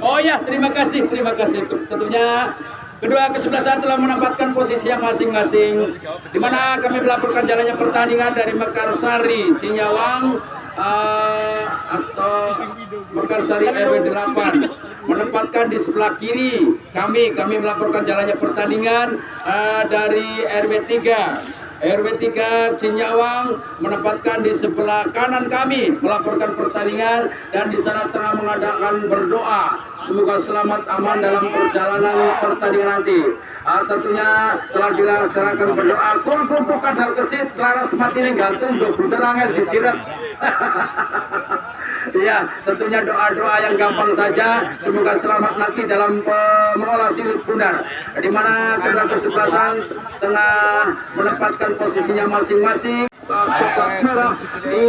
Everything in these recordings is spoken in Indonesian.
Oh ya, terima kasih. Tentunya kedua kesebelasan telah menempatkan posisi yang masing-masing, di mana kami melaporkan jalannya pertandingan dari Mekarsari Cinyawang atau Mekarsari RW 8 menempatkan di sebelah kiri kami melaporkan jalannya pertandingan dari RW 3. RW 3 Cinyawang menempatkan di sebelah kanan kami melaporkan pertandingan, dan di sana tengah mengadakan berdoa semoga selamat aman dalam perjalanan pertandingan nanti. Tentunya telah dilaksanakan berdoa kumpul kadal kesit laras mati gantung berderangnya dicirat. Ya, tentunya doa-doa yang gampang saja, semoga selamat nanti dalam mengolah silut bundar, di mana kedua kesebelasan tengah menempatkan posisinya masing-masing. Coklat merah di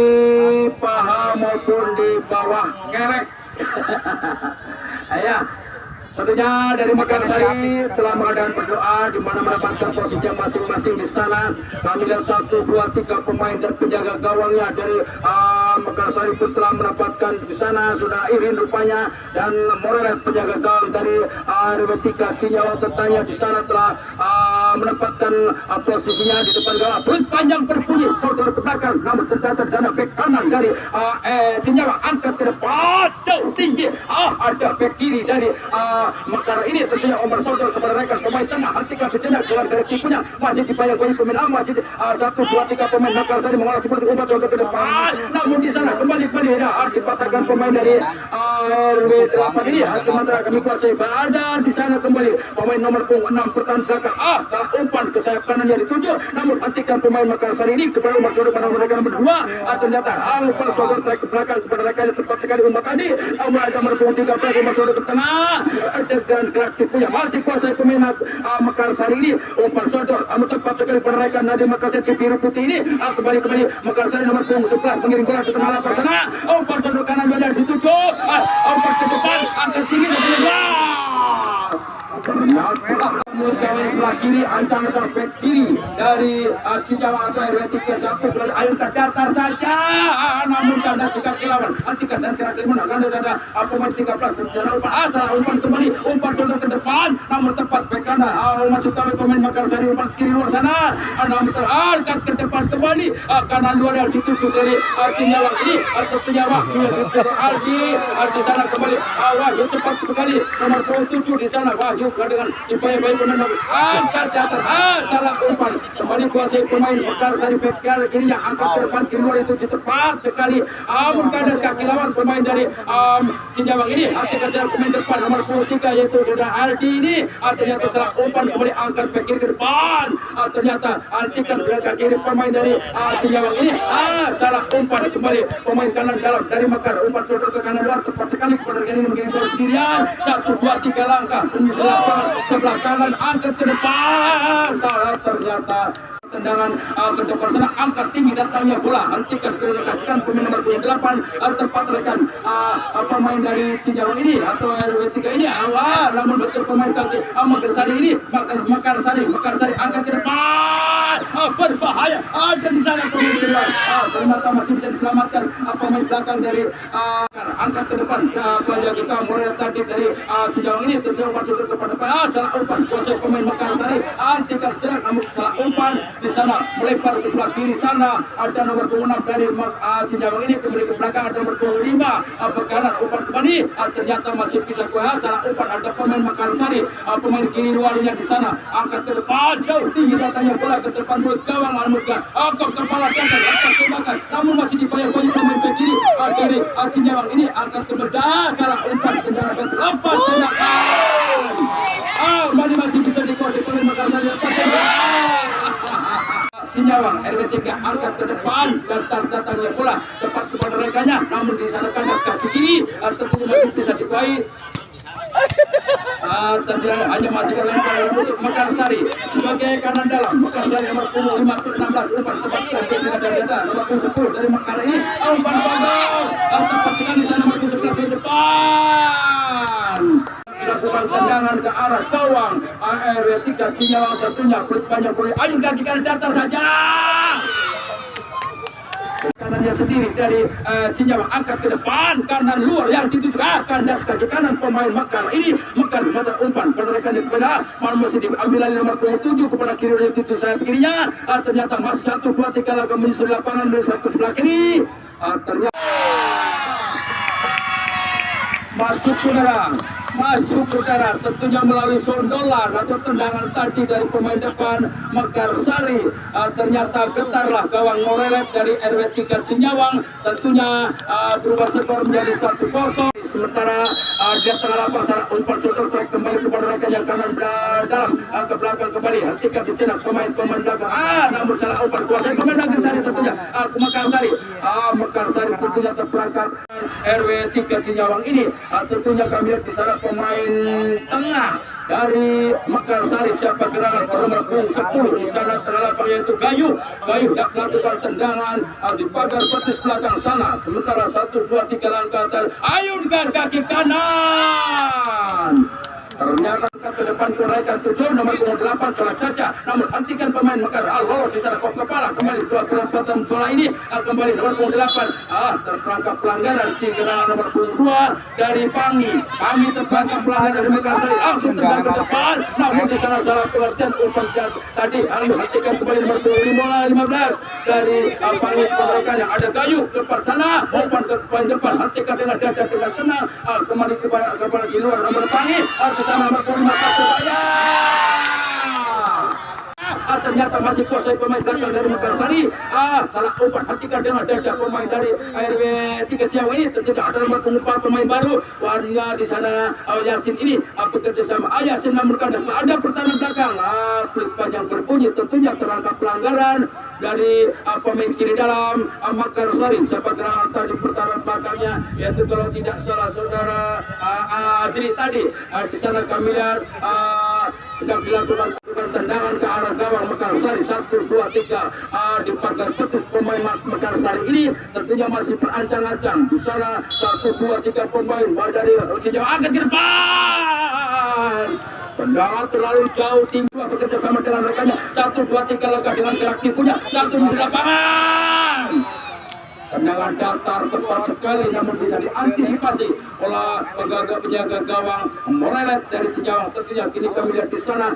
paha maupun di bawah kerek. Ya, tentunya dari Mekarsari telah mengadakan berdoa, di mana mendapatkan posisi masing-masing di sana. Kami lihat 1, 2, 3 pemain dan penjaga gawangnya dari Mekarsari pun telah mendapatkan di sana, sudah irin rupanya, dan Morelet penjaga gawang dari RW 3 Cinyawang tertanya di sana telah menempatkan posisinya di depan gawang. Peluit panjang berbunyi, saudara ke belakang, namun tercatat di sana bek kanan dari Cinyawang angkat ke depan, jauh tinggi. Ada bek kiri dari Mekar ini, tentunya Omar Saudara kepada rekan pemain tengah, hentikan sejenak dengan dari tipunya, masih dibayang-bayang pemain masih 1, 2, 3 pemain Mekarsari mengolah seperti Omar Saudara ke depan, namun di sana kembali dipatahkan pemain dari RW 8 ini. Sementara kami kuasai berada di sana kembali pemain nomor 6 bertahan belakang, salah umpan ke sayap kanan yang dituju, namun hentikan pemain Mekarsari ini kepada Omar Saudara pada mereka nomor 2. Ternyata umpan Saudara tarik ke belakang sepada rekannya, tepat sekali umpan tadi. Ada nomor 13 Omar Saudara ke tengah dengan kreatif punya, masih kuasai pemain Mekarsari ini. Umpan Saudara tepat sekali pada rekan Nadiem Makassar si biru putih ini. Kembali Mekarsari nomor 11 mengirim bola ke tengah lapangan sana. Umpan Saudara kanan yang dituju, umpan ke depan angkat tinggi dan sebelah kiri ancang-ancang back kiri dari Cinyawang atau RW 31 berada air ke datar saja, namun kandas sikap lawan hentikan dan kira-kira menangkan ada pemain 13 berjalan umpan, salah umpan kembali, umpan Saudara ke depan namun tepat back kanan, masuk kami pemain Mekarsari, umpan kiri luar sana, namun terangkat ke depan kembali, kanan luar yang dituju dari Cinyawang ini atau Cinyawang Aldi di sana kembali, Wahyu cepat sekali nomor 27 di sana, Wahyu dengan upaya-upaya pemain angkat di atas, salah umpan kembali kuasai pemain Mekarsari back kirinya, angkat ke depan kiri luar itu tepat sekali, namun kandas kaki lawan pemain dari Cinyawang ini, hatikan jalan pemain depan nomor 23 yaitu sudah Aldi ini, ternyata salah umpan kembali angkat back kiri ke depan, ternyata hatikan jalan kaki kiri pemain dari Cinyawang ini, salah umpan kembali pemain kanan dalam dari Mekar, umpan Saudara ke kanan luar tepat sekali kepada ini mengirim bola sendirian, 1, 2, 3 langkah sebelah kanan angkat ke depan, ternyata tendangan ke depan sana, angkat tinggi datangnya bola, hentikan ke rekan pemain nomor 28 tepat rekan pemain dari Cinyawang ini atau RW 3 ini, namun betul pemain kaki Mekarsari ini, Mekarsari angkat ke depan, berbahaya, ada di sana pemain di luar, ternyata masih bisa diselamatkan pemain belakang dari angkat ke depan, pelajar kita Morelet tadi dari Cinyawang ini, tentunya umpan Saudara kepada depan, salah umpan kuasai pemain Mekarsari, hentikan sejenak namun salah umpan di sana melebar ke sebelah kiri sana, ada nomor 26 dari Cinyawang ini, kembali ke belakang ada nomor 25 ke kanan, umpan kembali, ternyata masih bisa kuasa, salah umpan ada pemain Mekarsari, pemain kiri luarnya di sana, angkat ke depan, jauh tinggi datangnya bola ke depan mulut gawang, angkat kepala jangan lepas tembakan, namun masih dibayang-bayang pemain ke kiri dari Cinyawang ini, angkat ke bedah, salah umpan tendangan lepas tembakan, masih bisa dikuasai pemain Mekarsari, lepas tembakan. Cinyawang RW 3 angkat ke depan dan datangnya bola tepat kepada rekannya, namun di sana kandas kaki kiri, tentunya masih bisa dikuasai. Terjadi hanya masih lempar untuk Mekarsari sebagai kanan dalam. Mekarsari nomor 5 ke 16 umpan tepat dengan dada nomor 10 dari Mekar ini, umpan Saudara tepat sekali sana nomor 11 di depan. Lakukan tendangan ke arah gawang RW 3 Cinyawang, tentunya peluit panjang ayo gantikan datar saja. kanannya sendiri dari Cinjawang angkat ke depan kanan luar yang dituju kandas kaki kanan pemain Mekar ini Mekar mata umpan penerikan kepada masih diambil alih nomor 27 kepada kiri yang dituju sayap kirinya ternyata masih 1-2-3 laga menyusul lapangan dari satu sebelah kiri ternyata masuk ke darat tentunya melalui sondolan atau tendangan tadi dari pemain depan Mekarsari ternyata getarlah gawang Morelet dari RW 3 Cinjawang tentunya berubah skor menjadi 1-0 sementara dia tengah lapang sana umpan shooter track kembali kepada rekannya kanan dalam ke belakang kembali hentikan sejenak pemain belakang namun salah umpan kuasa pemain Mekarsari tentunya Mekarsari tentunya terperangkap RW 3 Cinjawang ini tentunya kami lihat di sana pemain tengah dari Mekarsari siapa gerangan nomor 10 di sana tengah lapang yaitu Gayu tak melakukan tendangan di pagar petis belakang sana sementara 1-2-3 langkah ayun kaki kanan ternyata ke depan kenaikan 7 nomor 8 Cola Caca namun hentikan pemain Mekar lolos di sana kop kepala kembali dua kelempatan bola ini kembali nomor 8 terperangkap pelanggaran si gerangan nomor 2 dari Pangi terperangkap pelanggaran dari Mekarsari langsung terbang ke depan namun di sana salah pengertian umpan tadi hentikan kembali nomor 15 dari Pangi penerikannya ada Gayu depan sana umpan ke depan hentikan dengan dada dengan tenang kembali kepada di luar nomor Pangi sama nomor 5 Persebaya. Ternyata masih kuasai pemain belakang dari Mekarsari. Salah umpan hentikan dengan dada pemain dari RW 3 Cinjawang ini. Tentunya ada nomor 4 pemain baru. Warga di sana Yasin ini bekerja sama Yasin namun kandas. Ada pertahanan belakang. Klik panjang berbunyi tentunya terangkap pelanggaran dari pemain kiri dalam Mekarsari. Siapa gerangan tadi pertahanan belakangnya yaitu kalau tidak salah saudara Adri tadi. Di sana kami lihat sedang dilakukan tendangan ke arah gawang Mekarsari 1-2-3 di pagar petis pemain Mekarsari ini tentunya masih berancang-ancang di sana 1-2-3 pemain dari Cinjawang angkat ke depan tendangan terlalu jauh tinggi bekerja sama dengan rekannya 1-2-3 langkah dengan gerak punya 1 di lapangan tendangan datar tepat sekali namun bisa diantisipasi oleh penjaga gawang Morelet dari Cinjawang tentunya kini kami lihat di sana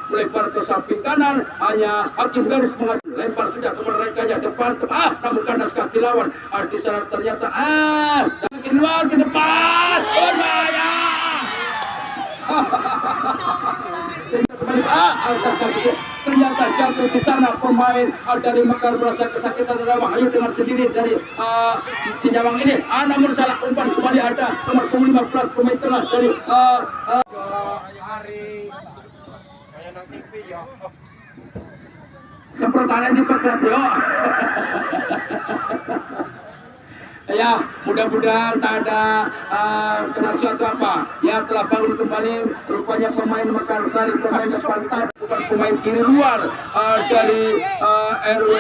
melebar ke samping kanan hanya Hakim garis mengatur lempar sudah kepada rekannya depan namun kandas kaki lawan di sana ternyata keluar ke depan berbahaya atas kaki ternyata jatuh di sana pemain dari Mekar merasa kesakitan dan Wahyu dengan sendiri dari Cinjawang ini namun salah umpan kembali ada nomor 15 pemain tengah dari semprotannya diperketat ya mudah-mudahan tak ada kena suatu apa ya telah bangun kembali rupanya pemain Mekarsari pemain depan tadi bukan pemain kiri luar dari RW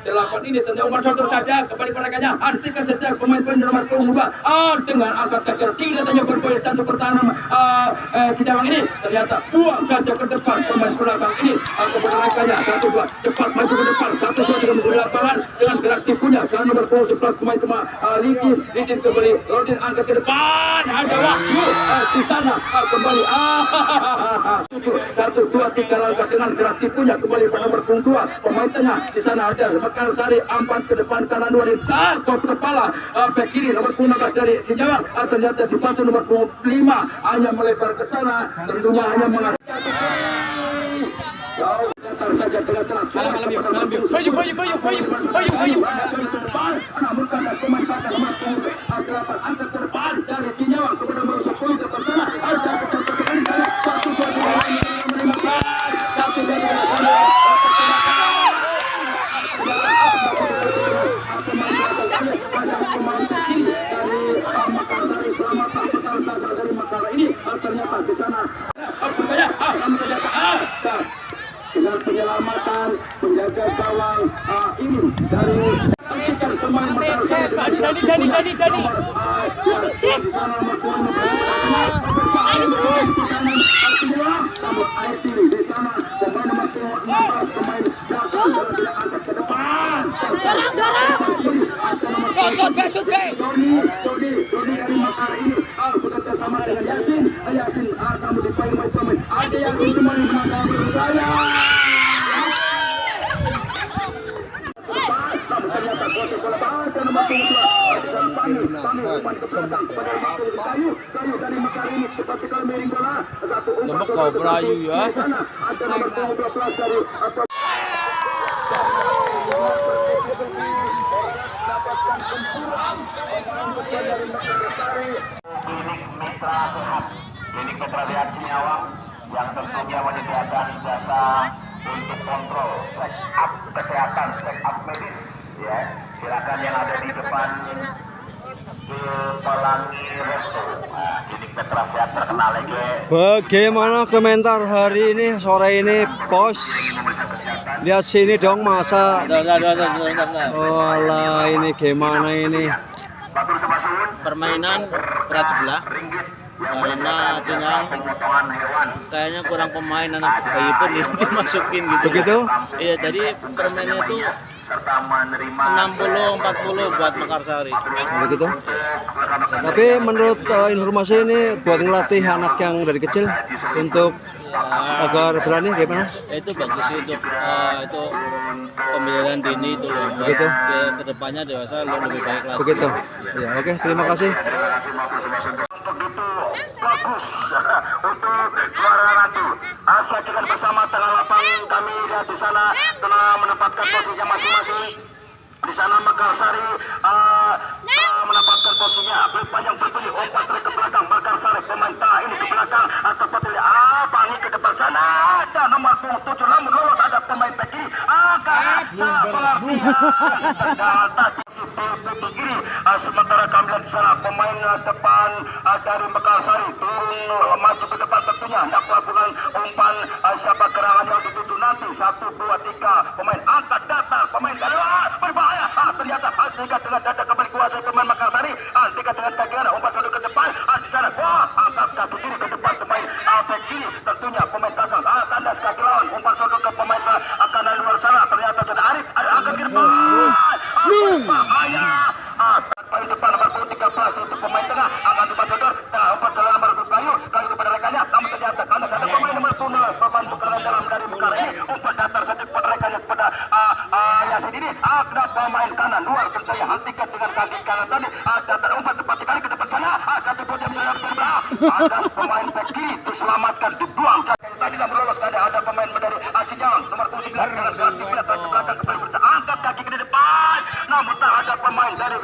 8 ini tentunya umpan shooter saja kembali kepadanya hentikan saja pemain-pemain nomor 2 dengan angkat tackle tidak hanya berpoin satu pertahanan Cinjawang ini ternyata buang saja ke depan pemain belakang ini kepada rekannya 1-2 cepat maju ke depan 1-2 dengan di lapangan dengan gerak tipunya saat nomor 11 pemain Lidin kembali Rodin angkat ke depan ada Wahyu di sana kembali 1-2-3 langkah dengan gerak tipunya kembali pada nomor 2 pemain tengah di sana ada Mekarsari ampan ke depan kanan Wadin kop kepala bek kiri nomor 16 dari Cinjawang ternyata dibantu nomor 5 hanya melebar ke sana tentunya hanya mengasihkan saja dengan tenang namun kata pemain kata nomor 8 angkat ke depan dari Cinjawang kepada nomor 10 tetap sana ada kecepatan sekali 1-2 dari ini ternyata di sana dengan penyelamatan penjaga gawang ini dari hentikan pemain Mekarsari Shot, be. Doni dari Makar ini bekerja sama dengan Yasin. Kamu di pemain. Ada yang kembali menangkap berbahaya. Ternyata bos bola bahasa nomor 2 dari Makar ini cepat sekali miring bola. Nama kau Belayu ya. Ada nomor 12 dari Klinik Petra Sehat Cinyawang yang tentunya menyediakan jasa untuk kontrol check up kesehatan, check up medis ya. Silakan yang ada di depan Pelangi Resto. Klinik Petra Sehat terkenal lagi. Bagaimana komentar hari ini, sore ini, Bos? Lihat sini dong, masa. Oh alah, ini gimana ini? Permainan berat sebelah. Karena Cinyawang kayaknya kurang pemain, anak bayi pun dimasukin gitu. Begitu? Iya, tadi permainnya itu 60-40 buat Mekarsari. Begitu. Tapi menurut informasi ini buat ngelatih anak yang dari kecil untuk agar berani gimana? Itu bagus sih untuk itu pembelajaran dini itu loh. Begitu. Kedepannya dewasa lebih baik lagi. Begitu. Ya, oke, terima kasih. Bagus untuk juara nanti. Saksikan bersama tengah lapangan kami lihat di sana telah menempatkan posisinya masing-masing. Di sana Mekarsari menempatkan posisinya berpanjang berbunyi umpan tarik ke belakang. Mekarsari pemain ini ke belakang atau petili Bangi ke depan sana. Ada nomor 7 namun lolos ada pemain back kiri agak pengertian tadi di kiri. Sementara kami lihat di sana pemain depan dari Mekarsari turun maju ke depan tentunya hendak melakukan umpan siapa gerangan yang dituju nanti 1, 2, 3 pemain angkat datang pemain dari berbahaya ternyata Andika dengan dada kembali kuasai pemain Mekarsari. Andika dengan kaki kanan umpan satu ke depan di sana angkat kaki kiri ke depan pemain back kiri tentunya pemain belakang tandas kaki lawan umpan satu ke pemain akan dari luar sana ternyata sudah Arif ada angkat ke depan berbahaya paling depan nomor 13 untuk pemain tengah akan umpan sodor umpan salah nomor 2 Kayu kepada rekannya namun ternyata karena ada pemain nomor 2 beban bekalan dalam dari Mekar ini umpan datar saja kepada rekannya kepada Yasin ini ada pemain kanan luar tentunya hentikan dengan kaki kanan tadi datar umpan tepat sekali ke depan sana satu bola yang sebelah ada pemain back kiri diselamatkan dibuang tadi tidak lolos tadi ada pemain dari Cinyawang nomor 19 dengan kaki ke belakang kembali angkat kaki ke depan namun tak ada pemain dari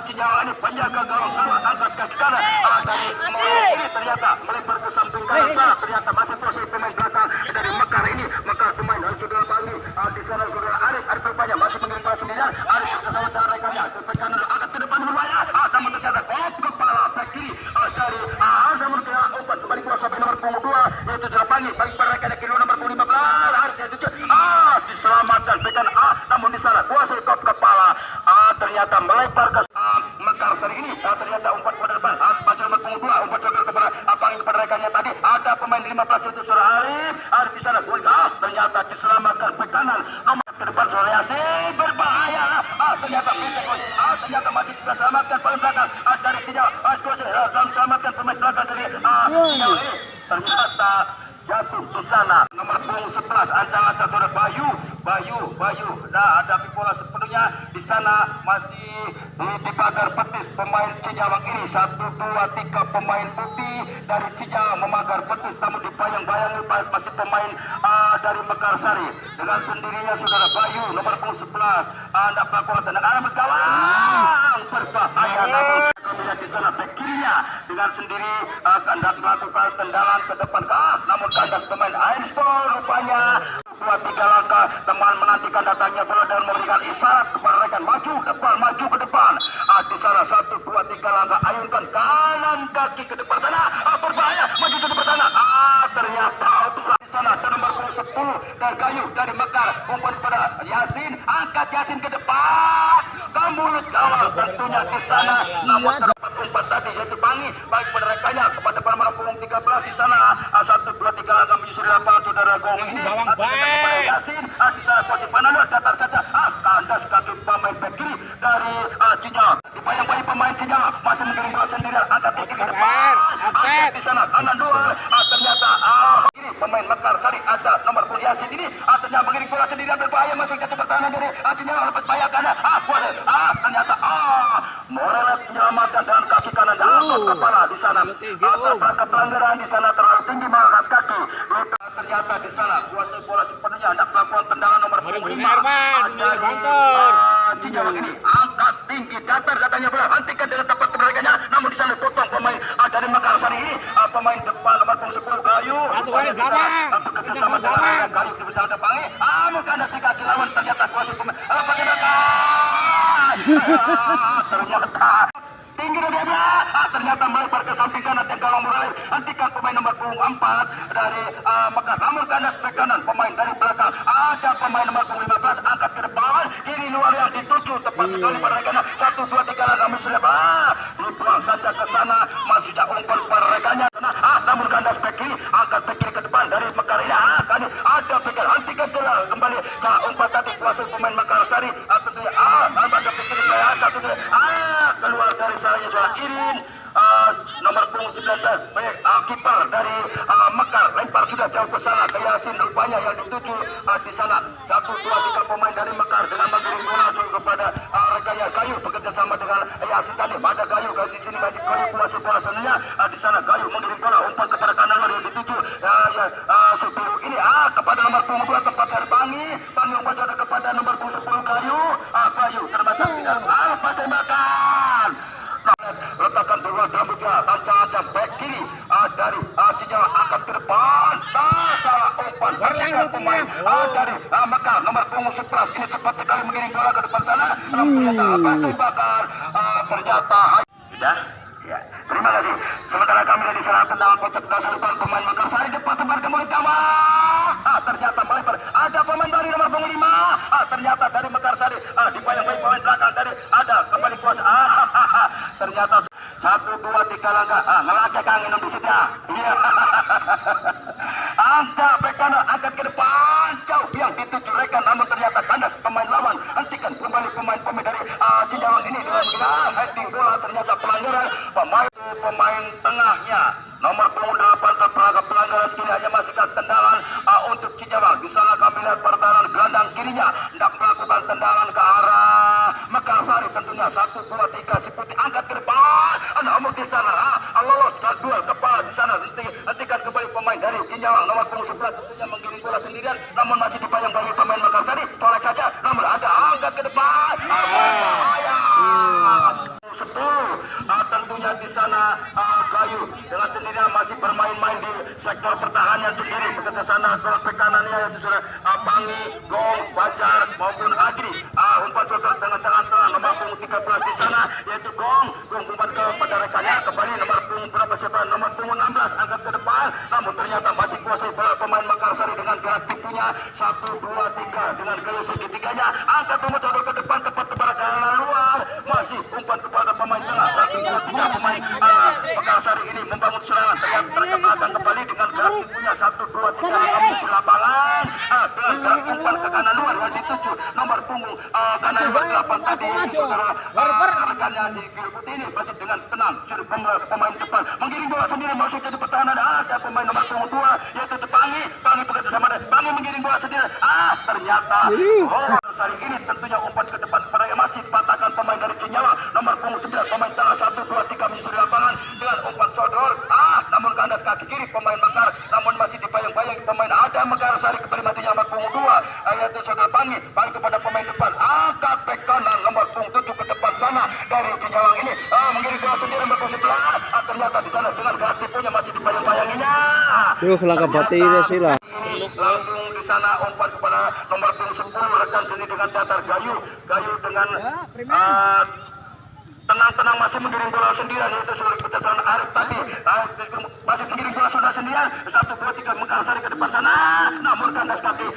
Cinyawang ini penjaga gawang angkat kaki kanan dari ini ternyata melebar ke samping kanan sana ternyata masih posisi pemain belakang dari Mekar ini Mekar pemain saudara Bangi di sana saudara Arif berbanyak masih mengirim bola sendirian Arif bersama dengan rekannya ke kanan angkat ke depan berbahaya namun ternyata kepala back kiri dari namun ternyata umpan kembali kuasa nomor 2 yaitu Bangi bagi para rekan kiri nomor 15 Arif diselamatkan bekan namun di sana kuasai top kepala ternyata melebar ke Mekarsari ini ternyata umpan kepada depan baca nomor 2 umpan coba kepada Bangi kepada rekannya tadi ada pemain 15 itu Surah Arif di sana ternyata diselamatkan bek kanan nomor ke depan Surah Yasin berbahaya ternyata ternyata masih bisa selamatkan pemain belakang dari Cinyawang selamatkan pemain belakang dari Cinyawang ini ternyata jatuh di sana nomor 11 ancang-ancang saudara Bayu nah ada bola sepenuhnya di sana masih di pagar betis pemain Cinyawang ini 1, 2, 3 pemain putih dari Cinyawang memagar betis namun dibayang-bayangi masih pemain dari Mekarsari dengan sendirinya saudara Bayu nomor 11 anda melakukan tendangan bergawang berbahaya namun kemudian di sana back kirinya dengan sendiri hendak melakukan tendangan ke depan namun kandas pemain Ainsball rupanya 2-3 langkah teman menantikan datangnya bola dan memberikan isyarat kepada rekan maju ke depan di sana 1, 2, 3 langkah ayunkan kanan kaki ke depan sana berbahaya maju ke depan sana ternyata offside di sana dan nomor 10 dari Kayu dari Mekar umpan kepada Yasin angkat Yasin ke depan ke mulut gawang tentunya di sana namun terdapat umpan tadi yaitu Bangi baik pada rekannya kepada nomor 13 di sana 1, 2, 3 langkah menyusuri lapangan saudara Gong ini kepada Yasin di sana posisi Panano datar saja kandas kaki pemain sini. Ternyata mengirim bola sendirian berbahaya masuk ke pertahanan dari Cinyawa lepas bahaya kanan. Ternyata Morelet menyelamatkan dengan kaki kanan jatuh kepala di sana. Apakah pelanggaran di sana terlalu tinggi mengangkat kaki? Ternyata di sana kuasai bola sepenuhnya hendak melakukan tendangan nomor 5. Cinyawa ini angkat tinggi datar katanya bola hentikan dengan tepat keberagaannya. Namun di sana potong pemain dari Makassar ini pemain depan nomor 10 Gayu. Bekerjasama dengan Gayu di besar depan. Bukan ada kaki lawan ternyata kuasai pemain. Ternyata tinggi dari dia. Ternyata melebar ke samping kanan dan kalau mulai hentikan pemain nomor 4 dari Mekah. Namun kandas ke kanan pemain dari belakang. Ada pemain nomor 15 angkat ke depan. Ini luar yang dituju tepat sekali pada kanan. 1, 2, 3 lah kami sudah dibuang saja ke sana. Masih tak umpan pada rekannya. Namun kandas ke kiri angkat ke kiri ke depan dari Mekah ini. Kali ada pikir hentikan jelas kembali. Umpan tadi kuasai pemain Makassari. Tentunya ada pikir satu keluar dari sarangnya seorang Irin nomor 19 baik kiper dari Mekar lempar sudah jauh ke sana ke Yasin rupanya yang dituju di sana 1, 2, 3 pemain dari Mekar dengan mengirim bola kepada rekannya Gayu bekerja sama dengan Yasin tadi pada Gayu di sini Gayu kuasai bola sebenarnya di sana Gayu mengirim bola umpan kepada kanan yang dituju Subiru ini kepada nomor 2 tepat dari Bangi umpan ada kepada nomor 10 Gayu Gayu terbatas tidak lepas tembakan letakkan dua rambutnya tancap back kiri dari Cinyawa angkat ke depan salah umpan berlaku pemain dari Mekar nomor 11 ini cepat sekali mengirim bola ke depan sana lepas tembakan ternyata sudah ya terima kasih sementara kami dari sana tendangan kocok dasar depan pemain Mekar Sari depan tebar ke mulut gawang ternyata melebar ada pemain dari nomor 5 ternyata dari Mekar Sari dibayang-bayang pemain belakang dari ada kembali kuasa ternyata 1, 2, 3 langkah ngelaknya Kang Indonesia iya angkat bek kanan angkat ke depan jauh yang dituju rekan namun ternyata kandas pemain lawan hentikan kembali pemain dari Cinyawa ini dengan heading bola ternyata pelanggaran pemain tengahnya nomor 28 terperangkap pelanggaran kini hanya masih tendangan untuk Cinyawa di sana kami lihat pertahanan gelandang kirinya hendak melakukan tendangan ke arah Mekarsari tentunya 1, 2, 3 si putih angkat ke depan namun di sana lolos duel kepala di sana hentikan kembali pemain dari Cinyawa nomor 11 tentunya menggiring bola sendirian namun masih dibayang-bayangi pemain Mekarsari colek saja namun ada angkat ke depan bahaya 10 tentunya di sana Gayu dengan sendirinya masih bermain-main di sektor pertahanan sendiri bekerja sana ke kanannya yaitu sudah Bangi, Gong, Bajar maupun Agri umpan sodor dengan tangan serang nomor 13 di sana yaitu Gong umpan kepada rekannya kembali nomor berapa siapa nomor 16 angkat ke depan namun ternyata masih kuasai bola pemain Makassari dengan gerak tipunya 1, 2, 3 dengan gaya segitiganya angkat umpan sodor ke depan tepat kepada kanan luar masih umpan kepada pemain tengah 1, 2, 3 pemain Makassari ini membangun serangan terlihat terkembangkan kembali dengan gerak tipunya 1, 2, 3 mengisi lapangan dengan gerak umpan ke kanan luar yang dituju nomor punggung kanan luar 8 tadi rekannya di Gilbut ini masih dengan tenang sudah pemain depan mengirim bola sendiri masuk jadi pertahanan ada pemain nomor punggung 2 yaitu Bangi bekerja sama dengan Bangi mengirim bola sendiri ternyata Makassari ini tentunya umpan ke depan pada yang masih patahkan pemain dari Cinyawa nomor punggung 9 pemain tengah 1, 2, 3 menyusuri lapangan dengan umpan sodor namun kandas kaki kiri pemain Mekar namun masih dibayang-bayang pemain ada Makassari kembali matinya nomor punggung 2 yaitu saudara Bangi kepada pemain depan angkat bek kanan nomor punggung 7 ke depan sana dari Cinyawa ini mengirim bola sendiri nomor punggung 11 ternyata di sana dengan gerak tipunya masih dibayang-bayanginya langkah bateri sila langsung di sana umpan kepada nomor punggung 10 rekan sini dengan datar Gayu dengan tenang-tenang masih mengirim bola sendirian yaitu sudah keputusan Arif tadi masih mengirim bola sudah sendirian 1, 2, 3 Mekarsari ke depan sana namun kandas kaki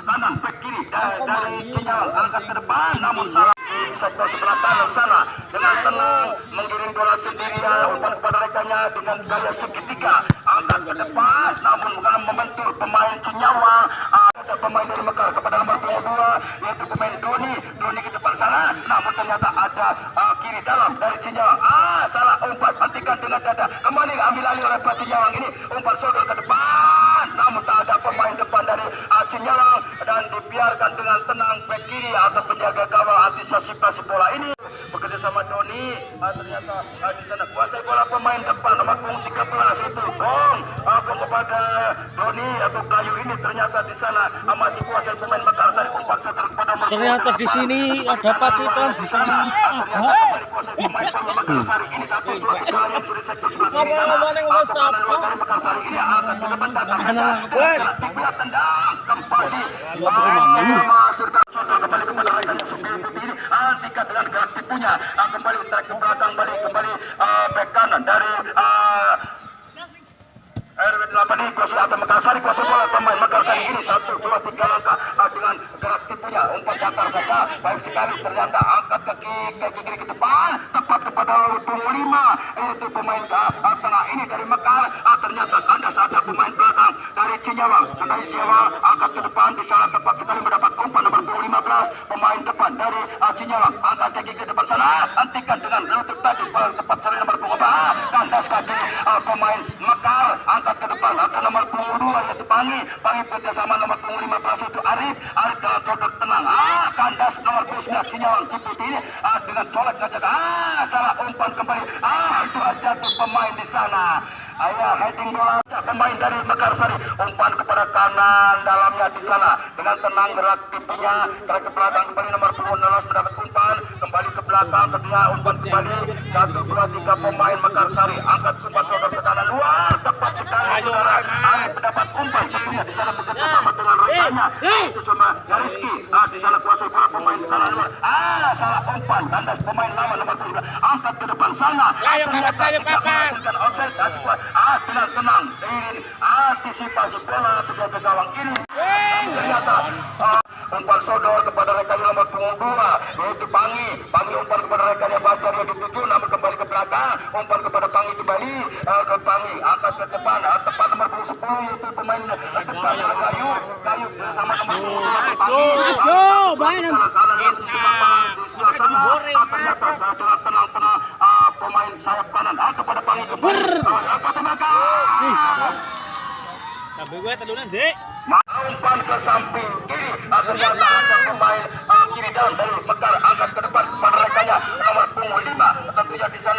kanan bek kiri dari Cinyawa angkat ke depan namun salah di sektor sebelah kanan sana dengan tenang mengirim bola sendirian umpan kepada rekannya dengan gaya segitiga angkat ke depan namun bukan membentur pemain Cinyawa ada pemain dari Mekar kepada nomor 2 yaitu pemain Doni ke depan sana namun ternyata ada kiri dalam dari Cinyawa salah umpan hentikan dengan dada kembali ambil alih oleh Cinyawa ini umpan sodor ke depan namun tak ada pemain depan dari Cinyawang dan dibiarkan dengan tenang bek kiri atau penjaga gawang antisipasi bola ini bekerja sama Doni. Ternyata di sana kuasai bola pemain depan nomor punggung 13 itu Bong kepada Doni atau Kayu ini ternyata di sana masih kuasai pemain Makassar umpan seter kepada nomor Ternyata di sini ada Pacitan di sana. Kembali track ke belakang kembali back kanan dari RW8 ini kuasa atau Makassar kuasa bola pemain Makassar ini 1, 2, 3 langkah dengan gerak tipunya umpan datar saja baik sekali ternyata angkat kaki kiri ke depan tepat kepada punggung 5 itu pemain tengah ini dari Mekar ternyata kandas ada pemain belakang dari Cinyawang angkat ke depan di sana tepat sekali mendapat umpan nomor punggung 15 pemain depan dari Cinyawang angkat kaki ke depan sana hentikan dengan lutut tadi tepat sekali nomor punggung 4 kandas kaki pemain Mekar angkat ke depan atau nomor punggung 2 yaitu Pangi bekerjasama nomor punggung 15 itu Arif dengan sodok tenang kandas nomor punggung 9 Cinyawang Ciputi ini dengan colek saja salah umpan kembali itu aja tuh pemain di sana heading bola pemain dari Mekarsari umpan kepada kanan dalamnya di sana dengan tenang gerak tipunya gerak ke belakang kembali nomor punggung 16 mendapat umpan kembali ke belakang kedua umpan kembali 1, 2, 3 pemain Mekarsari angkat umpan sodok ke kanan luar tepat sekali saudara Arif mendapat umpan tentunya di sana bekerja sama dengan rekannya itu sama Rizky di sana kuasai bola pemain kanan luar salah umpan tandas pemain lama nomor 2 angkat ke depan sana ternyata tidak menghasilkan offside dengan tenang ini antisipasi bola penjaga gawang ini ternyata umpan sodor kepada rekannya nomor punggung 2 yaitu Pangi umpan kepada rekannya Bacar yang dituju namun kembali ke belakang umpan kepada Pangi kembali ke Pangi angkat ke depan tepat nomor punggung 10 yaitu pemain depan Kayu bersama nomor punggung 2 tenang pemain sayap kanan kepada Pangi kembali umpan ke samping kiri ternyata ada pemain kiri down dari Mekar angkat ke depan pada rekannya nomor punggung 5 tentunya di sana